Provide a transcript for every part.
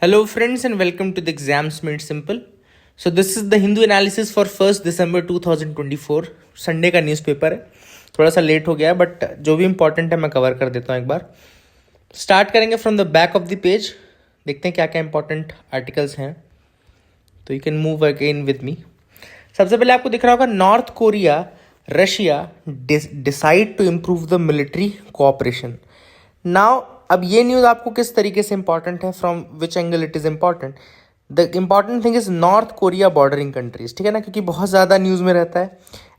Hello friends and welcome to the Exams Made Simple. So this is the Hindu analysis for 1st December 2024. Sunday का newspaper है. थोड़ा सा late हो गया but जो भी इंपॉर्टेंट है मैं कवर कर देता हूँ एक बार. स्टार्ट करेंगे from the back of the page. देखते हैं क्या क्या इंपॉर्टेंट आर्टिकल्स हैं. तो you can move again with me. सबसे पहले आपको दिख रहा होगा North Korea Russia decide to improve the military cooperation. Now अब ये न्यूज़ आपको किस तरीके से इंपॉर्टेंट है, from which angle it is important. The important thing is North Korea bordering countries, ठीक है ना, क्योंकि बहुत ज़्यादा न्यूज़ में रहता है.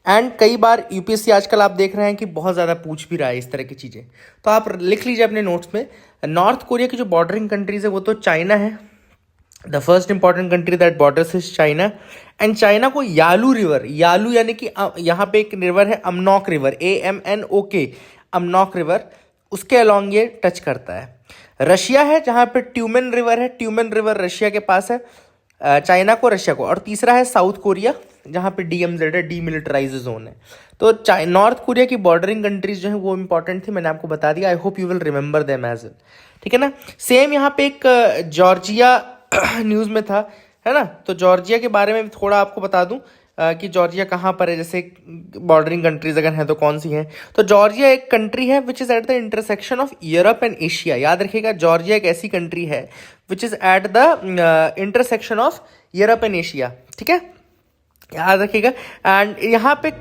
एंड कई बार यूपीएससी आजकल आप देख रहे हैं कि बहुत ज़्यादा पूछ भी रहा है इस तरह की चीज़ें. तो आप लिख लीजिए अपने नोट्स में. नॉर्थ कोरिया की जो बॉर्डरिंग कंट्रीज है वो तो चाइना है. The first important country that borders is China. And China को यालू रिवर, यालू यानी कि यहाँ पे एक रिवर है अमनॉक रिवर, AMNOK, अमनॉक रिवर, उसके अलॉन्ग ये टच करता है. रशिया है जहाँ पे ट्यूमेन रिवर है, ट्यूमेन रिवर रशिया के पास है, चाइना को रशिया को. और तीसरा है साउथ कोरिया जहाँ पे DMZ है, डीमिलिटराइज जोन है. तो नॉर्थ कोरिया की बॉर्डरिंग कंट्रीज जो है वो इंपॉर्टेंट थी, मैंने आपको बता दिया. I hope you will remember them as well, ठीक है ना. सेम यहाँ पे एक जॉर्जिया न्यूज़ में था, है ना. तो जॉर्जिया के बारे में थोड़ा आपको बता दूं कि जॉर्जिया कहाँ पर है, जैसे बॉर्डरिंग कंट्रीज अगर हैं तो कौन सी हैं. तो जॉर्जिया एक कंट्री है which is at the intersection of Europe and Asia. याद रखिएगा, जॉर्जिया एक ऐसी कंट्री है which is at the intersection of Europe and Asia, ठीक है, याद रखिएगा. एंड यहाँ पे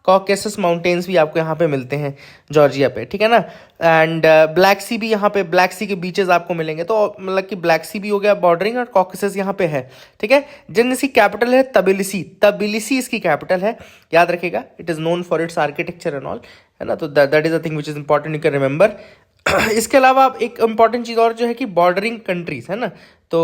कॉकेसस माउंटेन्स भी आपको यहाँ पे मिलते हैं जॉर्जिया पे, ठीक है ना. एंड ब्लैक सी भी यहाँ पे, ब्लैक सी के बीचेस आपको मिलेंगे. तो मतलब कि ब्लैक सी भी हो गया बॉर्डरिंग, और कॉकेसस यहाँ पे है, ठीक है. जिन इसकी कैपिटल है तबिलिसी, तबिलिसी इसकी कैपिटल है, याद रखिएगा. It is known for it's architecture and all, है ना. तो that is a thing which is important, you can remember. इसके अलावा आप एक इंपॉर्टेंट चीज़ और जो है कि बॉर्डरिंग कंट्रीज, है ना. तो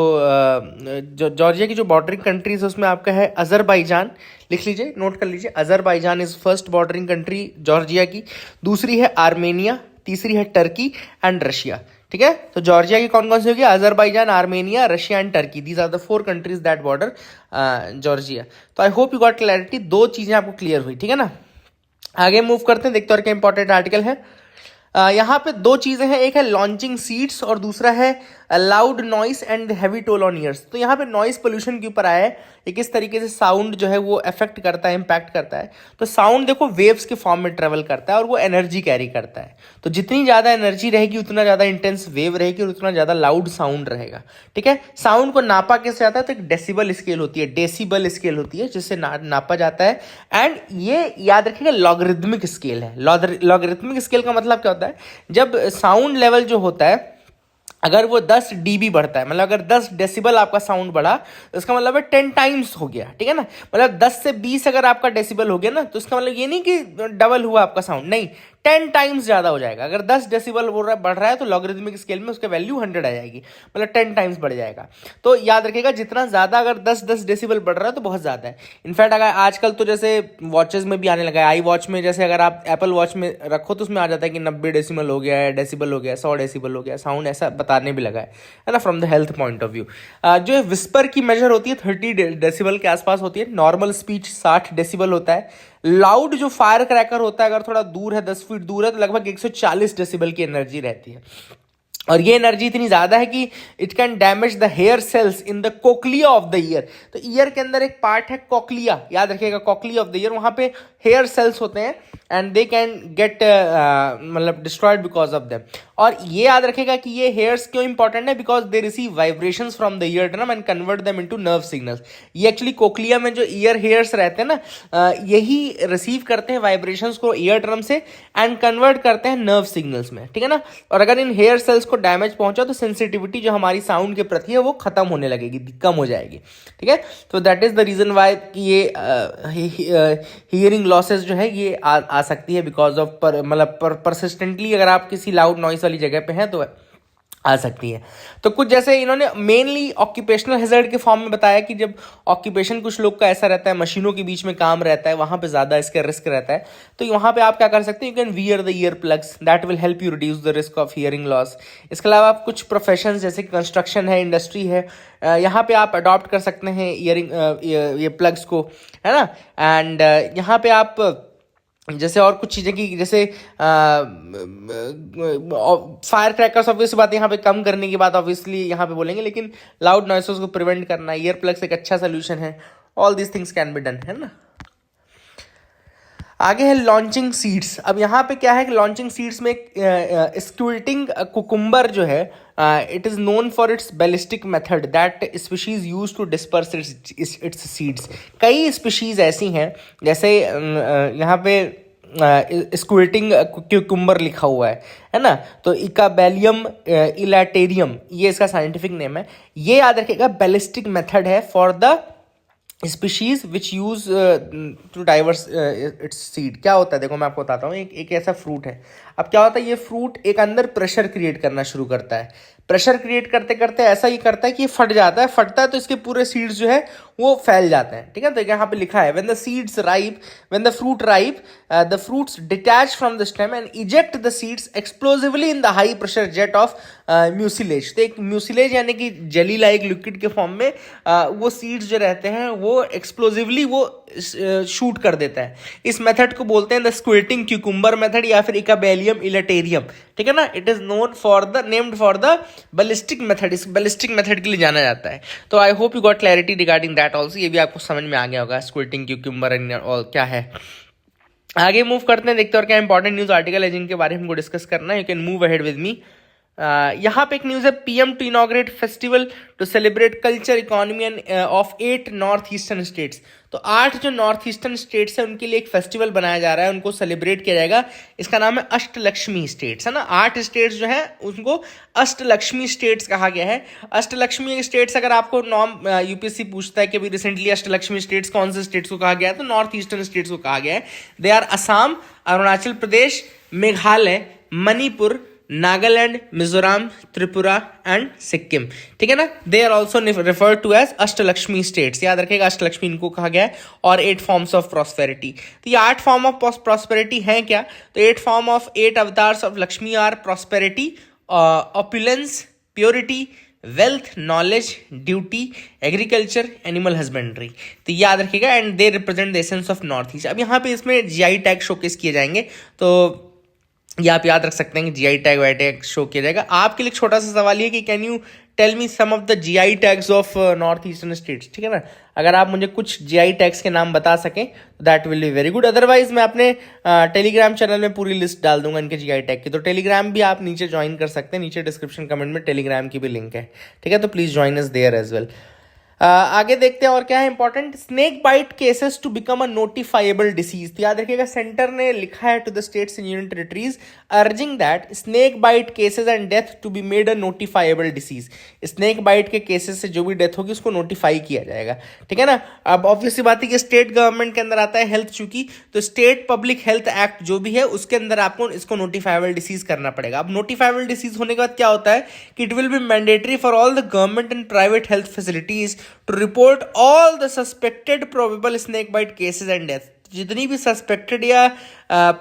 जो जॉर्जिया की जो बॉर्डरिंग कंट्रीज है उसमें आपका है अजरबैजान. लिख लीजिए, नोट कर लीजिए. Azerbaijan is first bordering country Georgia की. दूसरी है आर्मेनिया, तीसरी है टर्की एंड रशिया, ठीक है. तो जॉर्जिया की कौन कौन सी होगी? Azerbaijan, Armenia, Russia and Turkey. These are the 4 countries that border Georgia. तो I hope you got clarity. 2 चीज़ें आपको क्लियर हुई, ठीक है ना. आगे मूव करते हैं, देखते हैं और क्या इंपॉर्टेंट आर्टिकल है. यहाँ पे 2 चीज़ें हैं, एक है लॉन्चिंग सीट्स और दूसरा है loud noise and heavy toll on years. तो यहाँ पे नॉइस पोल्यूशन के ऊपर आया है, ये किस तरीके से साउंड जो है वो अफेक्ट करता है, इम्पैक्ट करता है. तो साउंड देखो वेव्स के फॉर्म में ट्रेवल करता है और वो एनर्जी कैरी करता है. तो जितनी ज़्यादा एनर्जी रहेगी उतना ज़्यादा इंटेंस वेव रहेगी और उतना ज़्यादा लाउड साउंड रहेगा, ठीक है. साउंड को नापा कैसे जाता है? तो एक डेसिबल स्केल होती है, डेसिबल स्केल होती है जिससे नापा जाता है. एंड ये याद रखिएगा लॉगरिथमिक स्केल है. लॉगरिथमिक स्केल का मतलब क्या होता है? जब साउंड लेवल जो होता है अगर वो 10 dB बढ़ता है, मतलब अगर 10 डेसिबल आपका साउंड बढ़ा तो इसका मतलब है 10 टाइम्स हो गया, ठीक है ना. मतलब 10 से 20 अगर आपका डेसिबल हो गया ना, तो इसका मतलब ये नहीं कि डबल हुआ आपका साउंड, नहीं, 10 टाइम्स ज़्यादा हो जाएगा. अगर 10 डेसिबल बढ़ रहा है तो लॉगरिथमिक स्केल में उसका वैल्यू 100 आ जाएगी, मतलब 10 टाइम्स बढ़ जाएगा. तो याद रखिएगा, जितना ज़्यादा अगर 10 डेसिबल बढ़ रहा है तो बहुत ज़्यादा है. इनफैक्ट अगर आजकल तो जैसे वॉचेस में भी आने लगा है, आई वॉच में जैसे अगर आप एप्पल वॉच में रखो तो उसमें आ जाता है कि 90 डेसिबल हो गया है, डेसिबल हो गया, 100 डेसिबल हो गया साउंड, ऐसा बताने भी लगा है ना, from the health point of view. जो विस्पर की मेजर होती है 30 डेसिबल के आसपास होती है. नॉर्मल स्पीच 60 डेसिबल होता है. लाउड जो फायर क्रैकर होता है अगर थोड़ा दूर है, 10 फीट दूर है, तो लगभग 140 डेसिबल की एनर्जी रहती है. और ये एनर्जी इतनी ज़्यादा है कि it can damage the hair cells in the cochlea of the ear. तो ईयर के अंदर एक पार्ट है कॉक्लिया, याद रखिएगा, कॉक्लिया ऑफ द ईयर, वहाँ पे हेयर सेल्स होते हैं एंड दे कैन गेट मतलब डिस्ट्रॉयड बिकॉज ऑफ देम. और ये याद रखेगा कि ये हेयर्स क्यों इंपॉर्टेंट है? Because they receive vibrations from the ear drum and convert them into nerve signals. ये एक्चुअली कोक्लिया में जो ईयर हेयर्स रहते हैं ना, यही रिसीव करते हैं वाइब्रेशंस को ईयर ड्रम से एंड कन्वर्ट करते हैं नर्व सिग्नल्स में, ठीक है ना. और अगर इन हेयर सेल्स को डैमेज पहुंचा तो सेंसिटिविटी जो हमारी साउंड के प्रति है वो खत्म होने लगेगी, कम हो जाएगी, ठीक है. तो that is the reason why कि ये हियरिंग लॉसेस जो है ये आ सकती है बिकॉज ऑफ मतलब परसिस्टेंटली अगर आप किसी लाउड नॉइस वाली जगह पे हैं तो आ सकती है. तो कुछ जैसे इन्होंने मेनली ऑक्यूपेशनल हैजर्ड के फॉर्म में बताया कि जब ऑक्यूपेशन कुछ लोग का ऐसा रहता है, मशीनों के बीच में काम रहता है, वहाँ पे ज़्यादा इसका रिस्क रहता है. तो वहाँ पे आप क्या कर सकते हैं? You can wear the ear plugs, that will help you reduce the risk of hearing loss. इसके अलावा आप कुछ प्रोफेशन जैसे कंस्ट्रक्शन है, इंडस्ट्री है, यहाँ पे आप अडॉप्ट कर सकते हैं ईयरिंग ये प्लग्स को, है ना. एंड यहाँ पे आप जैसे और कुछ चीज़ें की जैसे फायर क्रैकर्स ऑब्वियस बात है यहाँ पे कम करने की बात ऑब्वियसली यहाँ पे बोलेंगे, लेकिन लाउड नॉइसेस को प्रिवेंट करना, ईयर प्लग्स एक अच्छा सोल्यूशन है। All these things can be done, है ना। आगे है लॉन्चिंग सीड्स। अब यहाँ पे क्या है कि लॉन्चिंग सीड्स में स्क्विल्टिंग कुकुम्बर जो है, it is known for its ballistic method that species use to disperse its seeds. कई स्पीशीज ऐसी हैं, जैसे यहाँ पे स्क्विल्टिंग क्यूकुम्बर लिखा हुआ है ना। तो इकाबेलियम इलाटेरियम ये इसका साइंटिफिक नेम है। ये याद रखिएगा, बैलिस्टिक मेथड है for the species which use to diverse its seed. क्या होता है देखो मैं आपको बताता हूँ। एक ऐसा फ्रूट है। अब क्या होता है, ये फ्रूट एक अंदर प्रेशर क्रिएट करना शुरू करता है। प्रेशर क्रिएट करते करते ऐसा ही करता है कि ये फट जाता है। फटता है तो इसके पूरे सीड्स जो है वो फैल जाते हैं, ठीक है। तो यहाँ पे लिखा है, when the fruit ripe, the fruits detach from the stem and eject the seeds explosively in the high pressure jet of mucilage. तो एक म्यूसिलेज यानी कि जेली लाइक लिक्विड के फॉर्म में वो सीड्स जो रहते हैं वो एक्सप्लोजिवली वो शूट कर देता है। इस मेथड को बोलते हैं द स्क्विल्टिंग क्यूकुम्बर मेथड या फिर इकाबेलियम इलाटेरियम, ठीक है ना। It is named for the ballistic method. इस बैलिस्टिक मेथड के लिए जाना जाता है। तो I hope you got clarity regarding that also. ये भी आपको समझ में आ गया होगा स्क्विल्टिंग क्यूकुम्बर और क्या है। आगे मूव करते हैं, देखते हैं और क्या इंपॉर्टेंट न्यूज आर्टिकल है जिनके बारे में हमको डिस्कस करना है। You can move ahead with me. यहाँ पे एक न्यूज़ है, PM to inaugurate festival to celebrate culture economy and of 8 north eastern states. तो 8 जो नॉर्थ ईस्टर्न स्टेट्स है उनके लिए एक फेस्टिवल बनाया जा रहा है, उनको सेलिब्रेट किया जाएगा। इसका नाम है अष्टलक्ष्मी स्टेट्स, है ना। 8 स्टेट्स जो है उनको अष्टलक्ष्मी स्टेट्स कहा गया है। अष्टलक्ष्मी स्टेट्स अगर आपको नॉर्म यूपीएससी पूछता है कि अभी रिसेंटली अष्टलक्ष्मी स्टेट्स कौन से स्टेट्स को कहा गया है, तो नॉर्थ ईस्टर्न स्टेट्स को कहा गया है। They are Assam, Arunachal Pradesh, Meghalaya, Manipur, Nagaland, Mizoram, Tripura and Sikkim, ठीक है ना। They are also refer to as Ashtalakshmi states. याद रखेगा अष्टलक्ष्मी इनको कहा गया है। और 8 फॉर्म्स ऑफ प्रॉस्पेरिटी। तो ये 8 फॉर्म ऑफ प्रॉस्पेरिटी हैं क्या, तो 8 avatars of Lakshmi are prosperity, opulence, purity, wealth, knowledge, duty, agriculture, animal husbandry. तो याद रखिएगा and they represent the essence of north east. अब यहाँ पे इसमें जीआई टैग शोकेस किए जाएंगे, तो ये आप याद रख सकते हैं कि GI tag Y tag show किया जाएगा। आपके लिए छोटा सा सवाल ये कि can you tell me some of the GI tags of north eastern states, ठीक है ना। अगर आप मुझे कुछ जीआई टैग्स के नाम बता सकें that will be very good. Otherwise मैं अपने टेलीग्राम चैनल में पूरी लिस्ट डाल दूंगा इनके जीआई टैग की। तो टेलीग्राम भी आप नीचे ज्वाइन कर सकते हैं, नीचे डिस्क्रिप्शन कमेंट में टेलीग्राम की भी लिंक है, ठीक है। तो please join us there as well. आगे देखते हैं और क्या है important. Snake bite cases to become a notifiable disease. तो याद रखिएगा सेंटर ने लिखा है to the states and union territories urging that snake bite cases and death to be made a notifiable disease. Snake bite के cases से जो भी डेथ होगी उसको नोटिफाई किया जाएगा, ठीक है ना। अब ऑब्वियसली बात है कि स्टेट गवर्नमेंट के अंदर आता है हेल्थ, चूंकि तो स्टेट पब्लिक हेल्थ एक्ट जो भी है उसके अंदर आपको इसको नोटिफाइबल डिसीज करना पड़ेगा। अब नोटिफाइबल डिसीज होने के बाद क्या होता है कि it will be mandatory for all the government and private health facilities to report all the suspected probable snake bite cases and death. जितनी भी सस्पेक्टेड या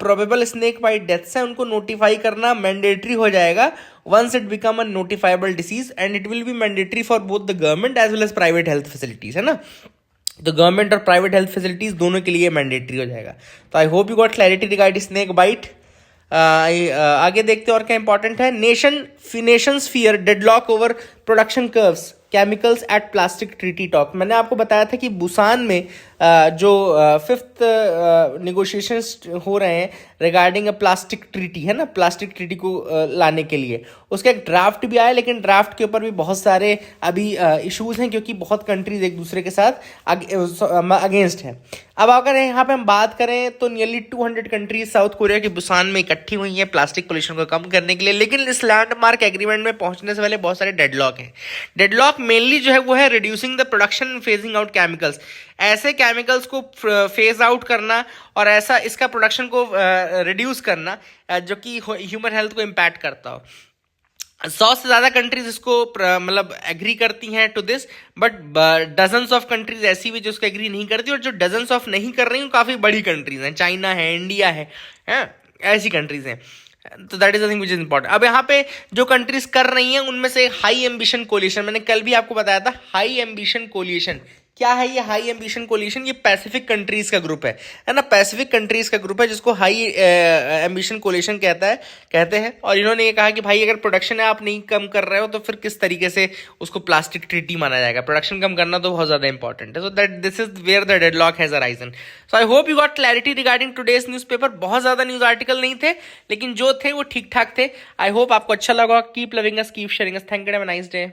प्रोबेबल स्नेक बाइट डेथ्स हैं उनको नोटिफाई करना मैंडेटरी हो जाएगा once it become a notifiable disease and it will be mandatory for both the government as well as private health facilities, है ना। तो गवर्नमेंट और प्राइवेट हेल्थ फैसिलिटीज दोनों के लिए मैंडेटरी हो जाएगा। तो I hope you got clarity regarding snake bite. आगे देखते हैं और क्या इंपॉर्टेंट है। Nations fear deadlock over production curbs chemicals at plastic treaty talk. मैंने आपको बताया था कि बुसान में जो 5th नेगोशिएशंस हो रहे हैं रिगार्डिंग अ प्लास्टिक ट्रीटी, है ना, प्लास्टिक ट्रीटी को लाने के लिए उसका एक ड्राफ्ट भी आया, लेकिन ड्राफ्ट के ऊपर भी बहुत सारे अभी इश्यूज हैं क्योंकि बहुत कंट्रीज एक दूसरे के साथ अगेंस्ट है। अब अगर यहाँ पे हम बात करें तो नियरली 200 कंट्रीज साउथ कोरिया के बुसान में इकट्ठी हुई हैं प्लास्टिक पोल्यूशन को कम करने के लिए, लेकिन इस लैंडमार्क एग्रीमेंट में पहुंचने से पहले बहुत सारे डेडलॉक हैं। डेडलॉक मेनली जो है वो है reducing the production, phasing out chemicals. ऐसे केमिकल्स को फेज आउट करना और ऐसा इसका प्रोडक्शन को रिड्यूस करना जो कि ह्यूमन हेल्थ को इम्पैक्ट करता हो। 100 से ज़्यादा कंट्रीज इसको मतलब एग्री करती हैं to this, but dozens of countries ऐसी भी जो उसको एग्री नहीं करती, और जो डजन्स ऑफ नहीं कर रही हैं काफ़ी बड़ी कंट्रीज हैं, चाइना है, इंडिया है, ऐसी कंट्रीज हैं। तो that is the thing which is important. अब यहाँ पे जो कंट्रीज कर रही हैं उनमें से हाई एम्बिशन कोलिशन, मैंने कल भी आपको बताया था हाई एम्बिशन कोलिशन क्या है ये हाई एम्बिशन कोलिशन? ये पैसिफिक कंट्रीज का ग्रुप है ना, पैसिफिक कंट्रीज का ग्रुप है जिसको हाई एम्बिशन कोलिशन कहते हैं। और इन्होंने ये कहा कि भाई अगर प्रोडक्शन है आप नहीं कम कर रहे हो तो फिर किस तरीके से उसको प्लास्टिक ट्रीटी माना जाएगा? प्रोडक्शन कम करना तो बहुत ज्यादा इंपॉर्टेंट है। So that this is where the deadlock has arisen. So I hope you got clarity regarding today's newspaper. बहुत ज्यादा न्यूज आर्टिकल नहीं थे, लेकिन जो थे वो ठीक ठाक थे। आई होप आपको अच्छा लगा। Keep loving us, keep sharing us. Thank you, have a nice day.